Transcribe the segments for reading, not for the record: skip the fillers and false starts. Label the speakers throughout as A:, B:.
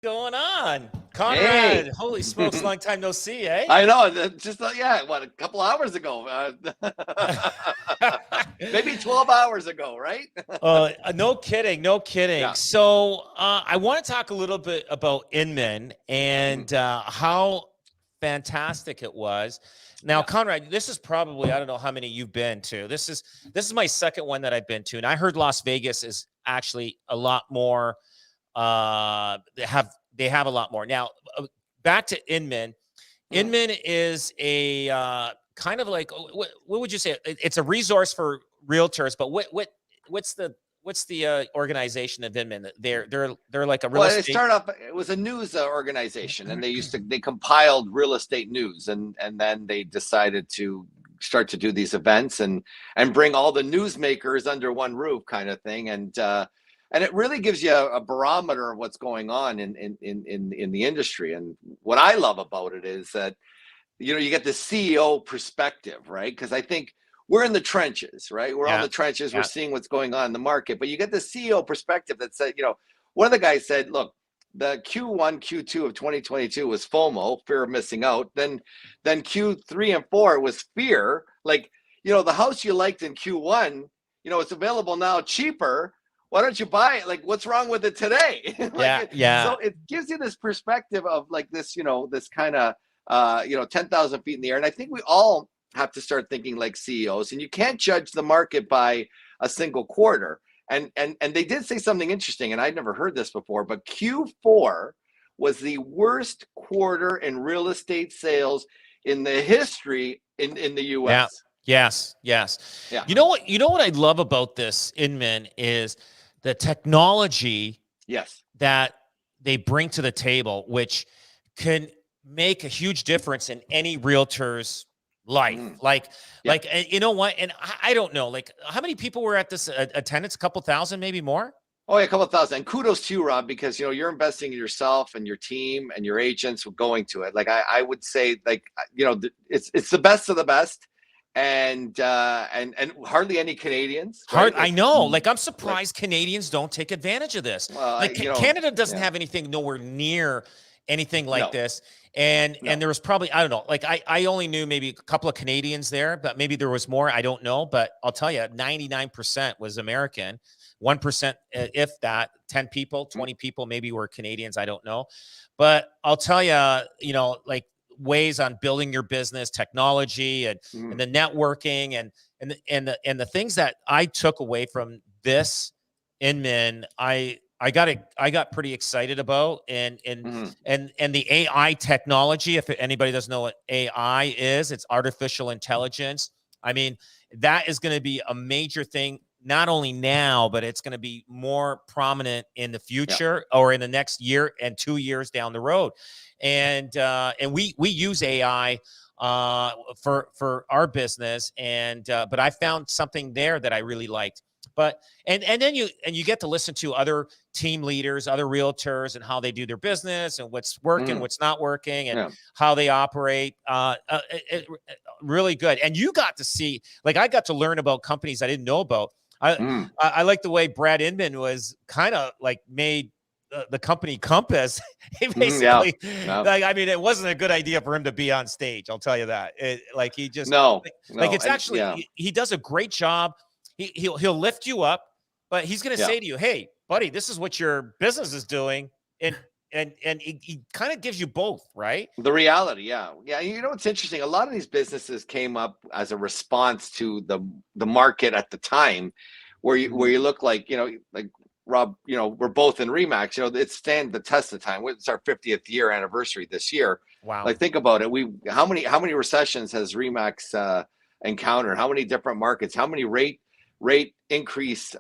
A: Going on, Conrad?
B: Hey,
A: Holy smokes, long time no see, eh?
B: I know. Just what, a couple hours ago, maybe 12 hours ago, right?
A: No kidding, no kidding.
B: Yeah.
A: So I want to talk a little bit about Inman and how fantastic it was. Now,
B: Yeah.
A: Conrad, this is probably, I don't know how many you've been to. This is my second one that I've been to, and I heard Las Vegas is actually a lot more. They have a lot more now. Back to Inman. Inman is a kind of like what would you say? It's a resource for realtors, but what's the organization of Inman? They're like a real
B: Well, they
A: estate.
B: started off. It was a news organization, and they compiled real estate news, and then they decided to start to do these events and bring all the newsmakers under one roof, kind of thing, and it really gives you a barometer of what's going on in the industry. And what I love about it is that you get the CEO perspective, right? Because I think we're in the trenches, right? We're on
A: Yeah,
B: the trenches. We're
A: yeah,
B: seeing what's going on in the market, but you get the CEO perspective that said, one of the guys said, look, the Q1, Q2 of 2022 was FOMO, fear of missing out. Then Q3 and 4 was fear. Like, the house you liked in Q1, it's available now cheaper. Why don't you buy it? Like, what's wrong with it today?
A: yeah, yeah.
B: So it gives you this perspective of like this, this kind of 10,000 feet in the air. And I think we all have to start thinking like CEOs, and you can't judge the market by a single quarter. And they did say something interesting, and I'd never heard this before, but Q4 was the worst quarter in real estate sales in the history in the
A: Yeah.
B: US.
A: Yes. Yes.
B: Yeah.
A: You know what I love about this Inman is the technology
B: Yes.
A: that they bring to the table, which can make a huge difference in any realtor's life. Like,
B: Yeah.
A: and you know what? And I don't know, like how many people were at this attendance? A couple thousand, maybe more.
B: Oh, yeah, a couple of thousand. And kudos to you, Rob, because you're investing in yourself and your team and your agents going to it. Like I would say, like it's the best of the best, and hardly any Canadians. Right?
A: I
B: Like,
A: know. Like I'm surprised Canadians don't take advantage of this.
B: well,
A: Like Canada doesn't
B: yeah.
A: have anything nowhere near anything like
B: No.
A: this. And
B: No.
A: there was probably, I don't know, like I only knew maybe a couple of Canadians there, but maybe there was more. I don't know. But I'll tell you, 99% was American. 1%, if that, 10 people, 20 people maybe were Canadians. I don't know. But I'll tell you, like ways on building your business, technology and the networking and the things that I took away from this Inman, I got pretty excited about and the AI technology. If anybody doesn't know what AI is, it's artificial intelligence. I mean, that is going to be a major thing, not only now, but it's going to be more prominent in the future or in the next year and 2 years down the road. And we use AI for our business. And but I found something there that I really liked. But and then you get to listen to other team leaders, other realtors, and how they do their business and what's working, what's not working, and how they operate. Really good. And you got to see, like, I got to learn about companies I didn't know about. I like the way Brad Inman was kind of like made the company Compass. He basically, like, I mean, it wasn't a good idea for him to be on stage. I'll tell you that. He just it's actually he does a great job. He'll lift you up, but he's going to say to you, "Hey, buddy, this is what your business is doing," and he kind of gives you both, right?
B: The reality, yeah. It's interesting. A lot of these businesses came up as a response to the market at the time, where you look like like Rob. We're both in Remax. It stand the test of time. It's our 50th year anniversary this year.
A: Wow.
B: Like, think about it. How many recessions has Remax encountered? How many different markets? How many rate increase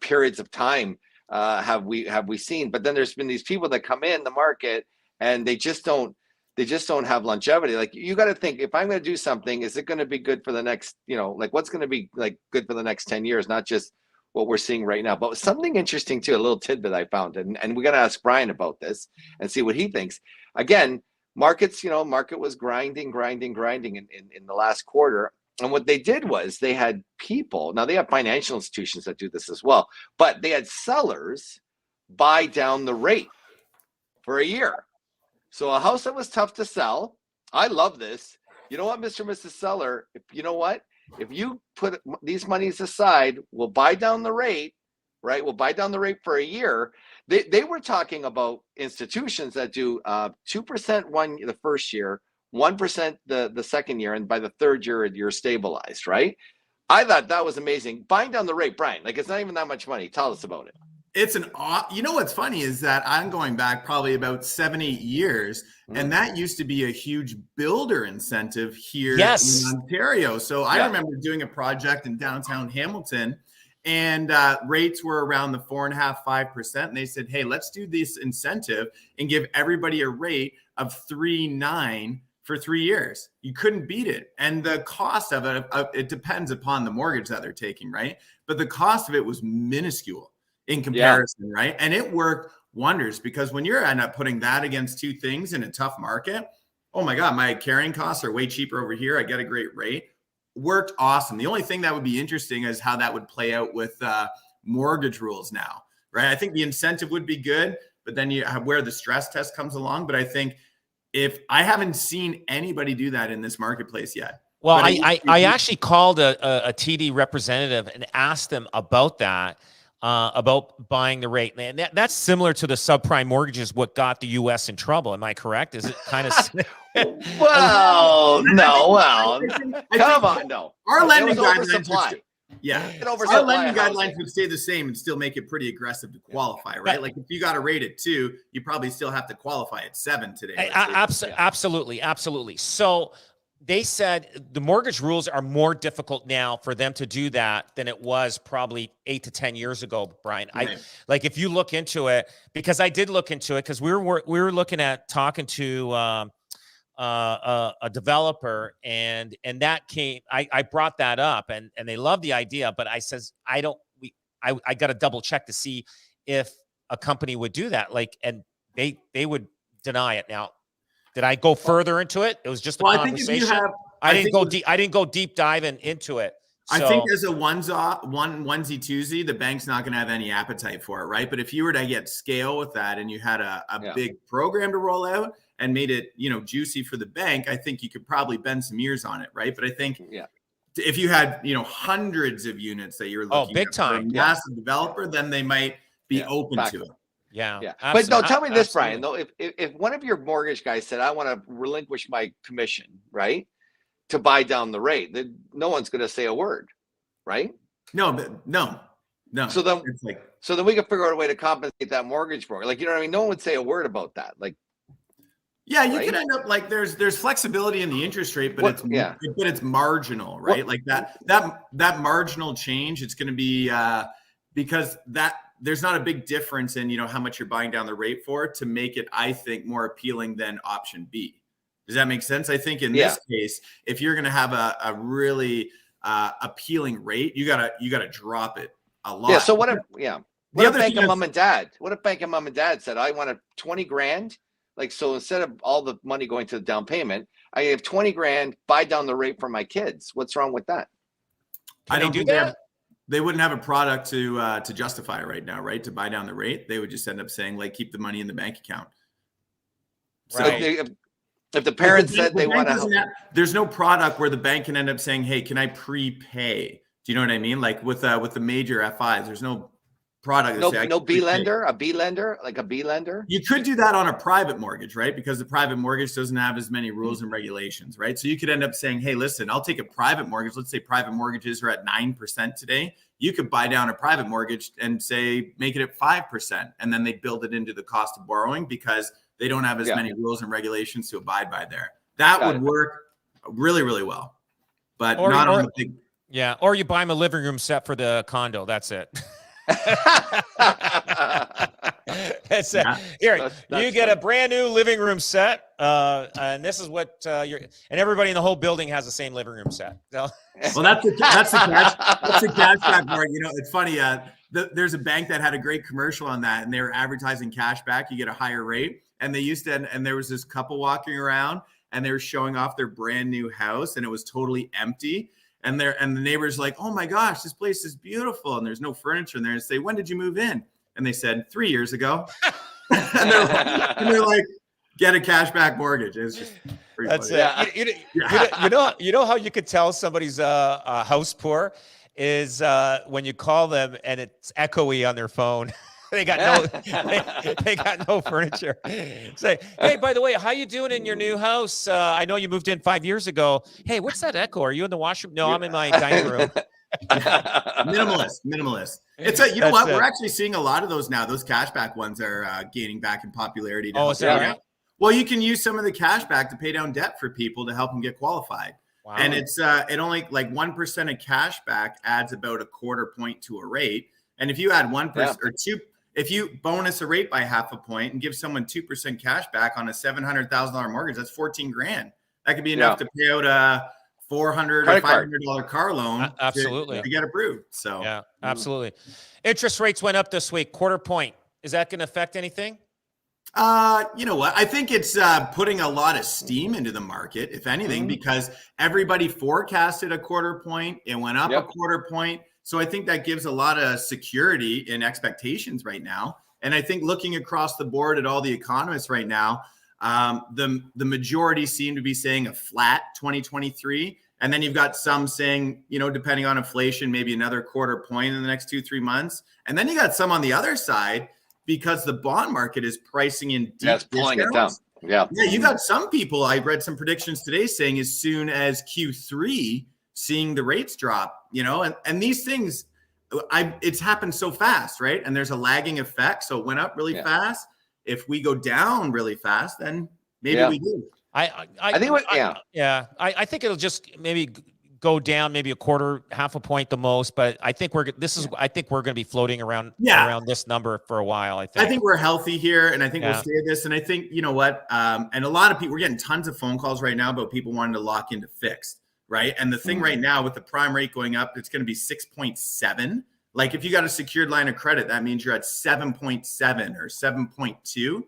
B: periods of time have we seen? But then there's been these people that come in the market and they just don't have longevity. Like, you got to think, if I'm going to do something, is it going to be good for the next, like, what's going to be like good for the next 10 years, not just what we're seeing right now. But something interesting too, a little tidbit I found, and we're going to ask Brian about this and see what he thinks. Again, market was grinding in the last quarter. And what they did was they had people, now they have financial institutions that do this as well, but they had sellers buy down the rate for a year. So a house that was tough to sell. I love this. You know what, Mr. and Mrs. Seller, you know what? If you put these monies aside, we'll buy down the rate, right? We'll buy down the rate for a year. They were talking about institutions that do 2% the first year, 1% the second year, and by the third year, you're stabilized, right? I thought that was amazing. Buying down the rate, Brian, like it's not even that much money. Tell us about it.
C: You know what's funny is that I'm going back probably about 7-8 years, and that used to be a huge builder incentive here in Ontario. So I remember doing a project in downtown Hamilton, and rates were around the 4.5-5%. And they said, hey, let's do this incentive and give everybody a rate of 3.9 for 3 years. You couldn't beat it. And the cost of it, it depends upon the mortgage that they're taking, right? But the cost of it was minuscule in comparison, right? And it worked wonders, because when you're end up putting that against two things in a tough market, oh my God, my carrying costs are way cheaper over here. I get a great rate. Worked awesome. The only thing that would be interesting is how that would play out with mortgage rules now, right? I think the incentive would be good, but then you have where the stress test comes along. But I think if I haven't seen anybody do that in this marketplace yet.
A: Well, I actually called a TD representative and asked them about that. About buying the rate, man. That's similar to the subprime mortgages. What got the U.S. in trouble? Am I correct? Is it kind of?
B: Well, no. Well, come on, no.
C: Our lending guidelines,
B: our
C: lending guidelines would stay the same and still make it pretty aggressive to qualify, right? Like if you got a rate at 2, you probably still have to qualify at 7 today.
A: Absolutely. So they said the mortgage rules are more difficult now for them to do that than it was probably 8 to 10 years ago, Brian.
C: Right.
A: Like if you look into it, because I did look into it, because we were looking at talking to a developer, and that came. I brought that up, and they love the idea, but I says I got to double check to see if a company would do that. Like, and they would deny it now. Did I go further into it? It was just a conversation. I didn't go deep diving into it. So.
C: I think as a onesie twosie, the bank's not going to have any appetite for it, right? But if you were to get scale with that, and you had a big program to roll out and made it, juicy for the bank, I think you could probably bend some ears on it, right? But I think if you had, hundreds of units that you're looking
A: big
C: at
A: time,
C: for a massive developer, then they might be open to it.
A: Yeah.
B: But no, tell me this, Brian, though, if one of your mortgage guys said, I want to relinquish my commission, right, to buy down the rate, then no one's going to say a word, right?
C: No.
B: So then we can figure out a way to compensate that mortgage broker. Like, you know what I mean? No one would say a word about that. Like,
C: yeah, you could end up like there's flexibility in the interest rate, but it's marginal, right? Like that marginal change, it's going to be because there's not a big difference in, how much you're buying down the rate for to make it, I think, more appealing than option B. Does that make sense? I think in this case, if you're going to have a really appealing rate, you gotta drop it a lot.
B: Yeah. So what if Bank of Mom and Dad? What if Bank of Mom and Dad said, I want 20 grand? Like, so instead of all the money going to the down payment, I have 20 grand, buy down the rate for my kids. What's wrong with that?
A: Can they do that?
C: They wouldn't have a product to justify it right now, right? To buy down the rate, they would just end up saying, like, keep the money in the bank account.
B: Right. So if the parents said they want to,
C: there's no product where the bank can end up saying, hey, can I prepay? Do you know what I mean? Like with the major FIs, there's no product.
B: No B lender, a B lender.
C: You could do that on a private mortgage, right? Because the private mortgage doesn't have as many rules and regulations, right? So you could end up saying, hey, listen, I'll take a private mortgage. Let's say private mortgages are at 9% today. You could buy down a private mortgage and say, make it at 5%. And then they build it into the cost of borrowing because they don't have as many rules and regulations to abide by there. That would work really, really well, but not on the big.
A: Yeah. Or you buy them a living room set for the condo. That's it. That's it. Here, you get a brand new living room set, and this is what and everybody in the whole building has the same living room set. So.
C: Well, that's a cashback board. It's funny. There's a bank that had a great commercial on that, and they were advertising cashback. You get a higher rate, and they used to. And there was this couple walking around, and they were showing off their brand new house, and it was totally empty. And the neighbor's like, oh my gosh, this place is beautiful. And there's no furniture in there. And say, when did you move in? And they said 3 years ago. and they're like, get a cashback mortgage. It's just pretty
A: That's
C: funny.
A: it.
B: Yeah.
A: You know how you could tell somebody's house poor is when you call them and it's echoey on their phone. They got they got no furniture. Say, hey, by the way, how you doing in your new house? I know you moved in 5 years ago. Hey, what's that echo? Are you in the washroom? No, I'm in my dining room.
C: Minimalist. It's you know what? We're actually seeing a lot of those now. Those cashback ones are gaining back in popularity.
A: Oh, is that right?
C: Well, you can use some of the cashback to pay down debt for people to help them get qualified.
A: Wow.
C: And it's it only like 1% of cashback adds about a quarter point to a rate. And if you add 1% or 2%, if you bonus a rate by 0.5 point and give someone 2% cash back on a $700,000 mortgage, that's $14,000. That could be enough to pay out a $400 or $500 car loan
A: absolutely
C: to get approved. So
A: yeah, absolutely. Interest rates went up this week, quarter point. Is that going to affect anything?
C: You know what? I think it's putting a lot of steam into the market, if anything, because everybody forecasted a quarter point. It went up a quarter point. So I think that gives a lot of security in expectations right now. And I think looking across the board at all the economists right now, the majority seem to be saying a flat 2023. And then you've got some saying, you know, depending on inflation, maybe another quarter point in the next 2-3 months. And then you got some on the other side because the bond market is pricing in deep
B: it's pulling it down. Yeah,
C: you got some people, I read some predictions today saying as soon as Q3, seeing the rates drop, you know, and these things, it's happened so fast, right? And there's a lagging effect. So it went up really fast. If we go down really fast, then maybe we do.
A: I think it'll just maybe go down maybe a quarter, 0.5 point the most. But I think we're going to be floating around this number for a while. I think
C: we're healthy here, and I think we'll stay at this. And I think, you know what, and a lot of people, we're getting tons of phone calls right now about people wanting to lock into fixed. Right. And the thing right now with the prime rate going up, it's going to be 6.7. Like if you got a secured line of credit, that means you're at 7.7 or 7.2.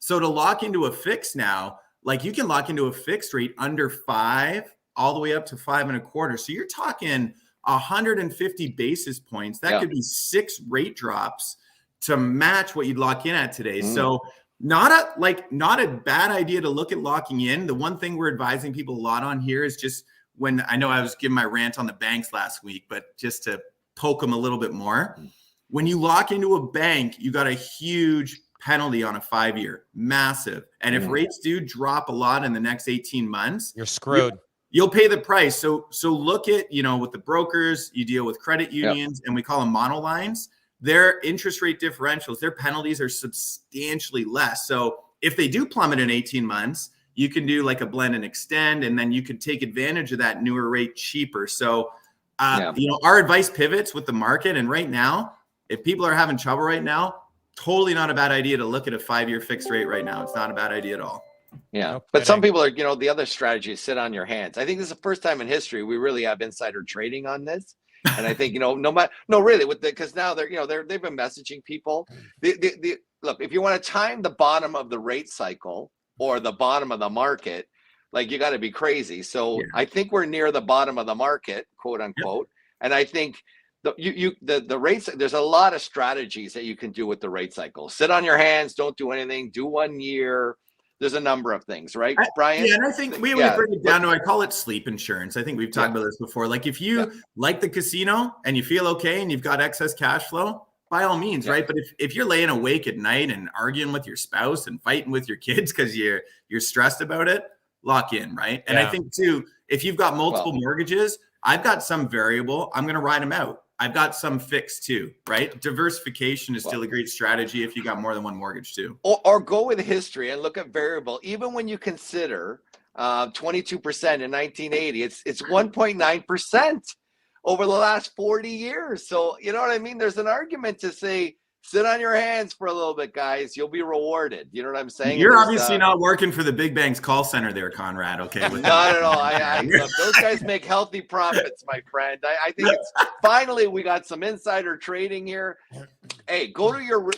C: So to lock into a fix now, like you can lock into a fixed rate under 5 all the way up to 5.25. So you're talking 150 basis points. That could be 6 rate drops to match what you'd lock in at today. So not a bad idea to look at locking in. The one thing we're advising people a lot on here is just, when I know I was giving my rant on the banks last week, but just to poke them a little bit more, when you lock into a bank, you got a huge penalty on a 5-year, massive. And if rates do drop a lot in the next 18 months,
A: you're screwed.
C: You'll pay the price. So look at, you know, with the brokers, you deal with credit unions, and we call them monolines. Their interest rate differentials, their penalties are substantially less. So if they do plummet in 18 months, you can do like a blend and extend, and then you could take advantage of that newer rate cheaper. So, you know, our advice pivots with the market. And right now, if people are having trouble right now, totally not a bad idea to look at a 5-year fixed rate right now. It's not a bad idea at all.
B: Yeah. But some people are, you know, the other strategy is sit on your hands. I think this is the first time in history we really have insider trading on this. And I think, you know, because now they're, you know, they've been messaging people. Look, if you want to time the bottom of the rate cycle or the bottom of the market, like you got to be crazy. So I think we're near the bottom of the market, quote unquote. And I think the rates, there's a lot of strategies that you can do with the rate cycle. Sit on your hands, don't do anything, do 1 year. There's a number of things, right, Brian?
C: Yeah, and I think we would bring it down to, I call it sleep insurance. I think we've talked about this before. Like if you like the casino and you feel okay and you've got excess cash flow, by all means, right? But if you're laying awake at night and arguing with your spouse and fighting with your kids because you're stressed about it, lock in, right? And I think too, if you've got multiple mortgages, I've got some variable, I'm going to ride them out. I've got some fixed too, right? Diversification is still a great strategy if you got more than one mortgage too.
B: Or go with history and look at variable. Even when you consider 22% in 1980, it's 1.9%. over the last 40 years. So, you know what I mean? There's an argument to say, sit on your hands for a little bit, guys. You'll be rewarded. You know what I'm saying?
C: You're obviously not working for the big banks call center there, Conrad. Okay.
B: Not at all. Look, those guys make healthy profits, my friend. I think it's finally we got some insider trading here. Hey, go to your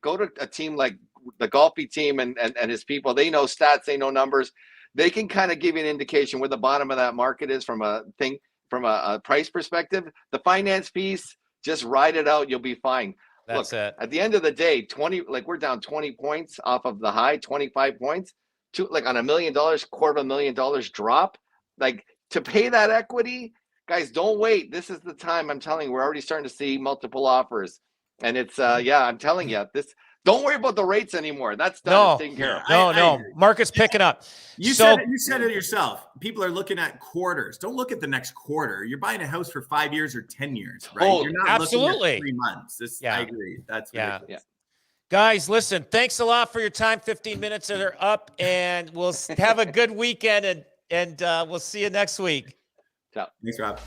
B: go to a team like the Golfi team and his people. They know stats, they know numbers. They can kind of give you an indication where the bottom of that market is from a price perspective. The finance piece, just ride it out. You'll be fine.
A: That's
B: look,
A: it.
B: at the end of the day, 20, like we're down 20 points off of the high, 25 points to like on $1 million, $250,000 drop, like to pay that equity, guys, don't wait. This is the time. I'm telling you, we're already starting to see multiple offers. And it's, yeah, I'm telling you, don't worry about the rates anymore. That's done.
A: No,
B: It's taken care of.
A: no. Market's picking up.
C: You said it yourself. People are looking at quarters. Don't look at the next quarter. You're buying a house for 5 years or 10 years, right?
B: Oh,
C: You're not looking at 3 months. I agree. That's ridiculous.
B: Yeah.
A: Guys, listen, thanks a lot for your time. 15 minutes are up, and we'll have a good weekend, and we'll see you next week.
B: Ciao.
C: Thanks, Rob.